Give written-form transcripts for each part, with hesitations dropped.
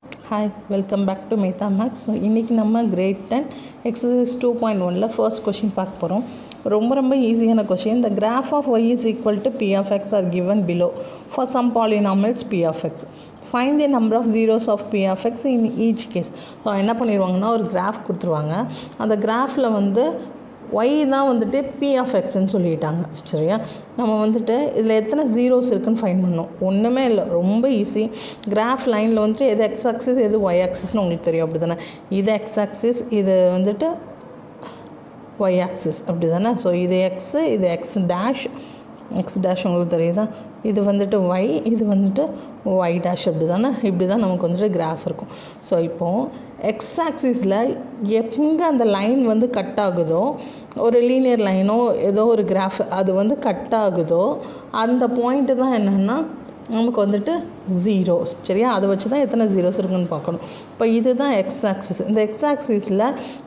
Hi, welcome back to Meta Max. So, இன்னைக்கு நம்ம grade 10 exercise 2.1ல first question பார்க்க போகிறோம். ரொம்ப ஈஸியான question. The graph of y is equal to p of x are given below for some polynomials p of x. Find the number of zeros of p of x in each case. So என்ன பண்ணிடுவாங்கன்னா ஒரு graph கொடுத்துருவாங்க. அந்த கிராஃபில் வந்து y தான் வந்துட்டு p of xன்னு சொல்லிட்டாங்க. சரியா, நம்ம வந்துட்டு இதில் எத்தனை ஜீரோஸ் இருக்குன்னு ஃபைண்ட் பண்ணோம். ஒன்றுமே இல்லை, ரொம்ப ஈஸி. கிராஃப் லைனில் வந்துட்டு எது எக்ஸ் ஆக்சிஸ் எது ஒய் ஆக்சிஸ்னு உங்களுக்கு தெரியும், அப்படி தானே? இது எக்ஸ் ஆக்சிஸ், இது வந்துட்டு ஒய் ஆக்சிஸ், அப்படி தானே? ஸோ இது எக்ஸு, இது எக்ஸ் டேஷ் உங்களுக்கு தெரியுதா? இது வந்துட்டு ஒய், இது வந்துட்டு ஒய் டேஷ், அப்படி தானே? இப்படி தான் நமக்கு வந்துட்டு கிராஃப் இருக்கும். ஸோ இப்போது எக்ஸ் ஆக்சிஸில் எங்கே அந்த லைன் வந்து கட் ஆகுதோ, ஒரு லீனியர் லைனோ ஏதோ ஒரு கிராஃப் அது வந்து கட் ஆகுதோ, அந்த பாயிண்ட்டு தான் என்னென்னா நமக்கு வந்துட்டு ஜீரோஸ். சரியா, அதை வச்சு தான் எத்தனை ஜீரோஸ் இருக்குன்னு பார்க்கணும். இப்போ இது தான் எக்ஸ் ஆக்சிஸ். இந்த எக்ஸ் ஆக்சிஸில்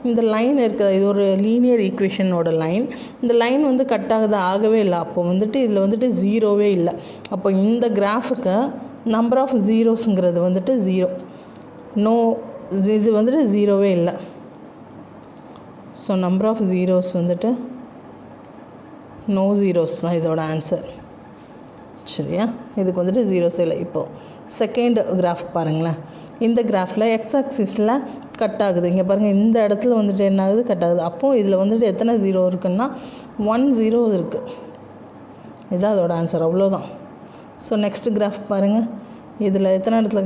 இந்த லைன் இருக்குது, இது ஒரு லீனியர் ஈக்குவேஷனோட லைன். இந்த லைன் வந்து கட் ஆகவே இல்லை. அப்போ வந்துட்டு இதில் வந்துட்டு ஜீரோவே இல்லை. அப்போ இந்த கிராஃபுக்கு நம்பர் ஆஃப் ஜீரோஸுங்கிறது வந்துட்டு ஜீரோ. இது வந்துட்டு ஜீரோவே இல்லை. ஸோ நம்பர் ஆஃப் ஜீரோஸ் வந்துட்டு நோ ஜீரோஸ் தான் இதோட ஆன்சர். சரியா, இதுக்கு வந்துட்டு ஜீரோஸ் இல்லை. இப்போது செகண்ட் கிராஃப் பாருங்களேன். இந்த கிராஃபில் எக்ஸ் ஆக்சிஸில் கட் ஆகுது. இங்கே பாருங்கள், இந்த இடத்துல வந்துட்டு என்ன ஆகுது, கட் ஆகுது. அப்போது இதில் வந்துட்டு எத்தனை ஜீரோ இருக்குன்னா 1 0 இருக்குது. இதுதான் அதோட ஆன்சர், அவ்வளோதான். ஸோ நெக்ஸ்ட் கிராஃப் பாருங்கள். இதில் எத்தனை இடத்துல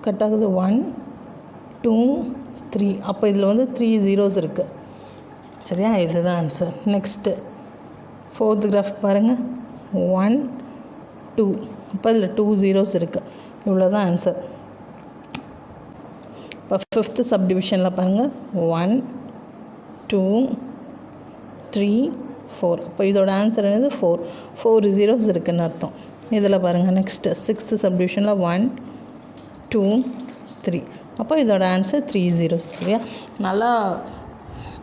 கட் ஆகுது, 1 2 3. அப்போ இதில் வந்து 3 ஜீரோஸ் இருக்குது. சரியா, இதுதான் ஆன்சர். நெக்ஸ்ட்டு ஃபோர்த் கிராஃப் பாருங்கள், 1 2. இப்போ இதில் 2 ஜீரோஸ் இருக்குது. இவ்வளோ தான் ஆன்சர். இப்போ ஃபிஃப்த்து சப்டிவிஷனில் பாருங்கள், 1 2 3 4. அப்போ இதோட ஆன்சர் என்னது, 4 ஜீரோஸ் இருக்குதுன்னு அர்த்தம். இதில் பாருங்கள் நெக்ஸ்ட்டு சிக்ஸ்த்து சப்டிவிஷனில் 1 2 3. அப்போ இதோட ஆன்சர் 3 ஜீரோஸ். சரியா, நல்லா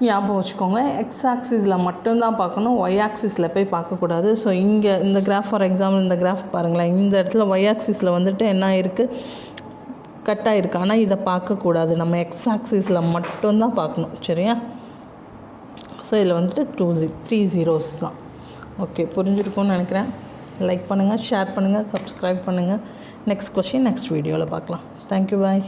ஞாபகம் வச்சுக்கோங்க. எக்ஸ் ஆக்சிஸில் மட்டும்தான் பார்க்கணும், ஒய் ஆக்சிஸில் போய் பார்க்கக்கூடாது. ஸோ இங்கே இந்த கிராஃப், ஃபார் எக்ஸாம்பிள் இந்த கிராஃப் பாருங்களேன். இந்த இடத்துல ஒய் ஆக்சிஸில் வந்துட்டு என்ன இருக்குது, கட் ஆகிருக்கு. ஆனால் இதை பார்க்கக்கூடாது, நம்ம எக்ஸ் ஆக்சிஸில் மட்டும்தான் பார்க்கணும். சரியா, ஸோ இதில் வந்துட்டு 3 ஜீரோஸ் தான். ஓகே, புரிஞ்சிருக்கும்னு நினைக்கிறேன். லைக் பண்ணுங்கள், ஷேர் பண்ணுங்கள், சப்ஸ்கிரைப் பண்ணுங்கள். நெக்ஸ்ட் கொஸ்டின் நெக்ஸ்ட் வீடியோவில் பார்க்கலாம். தேங்க்யூ, பாய்.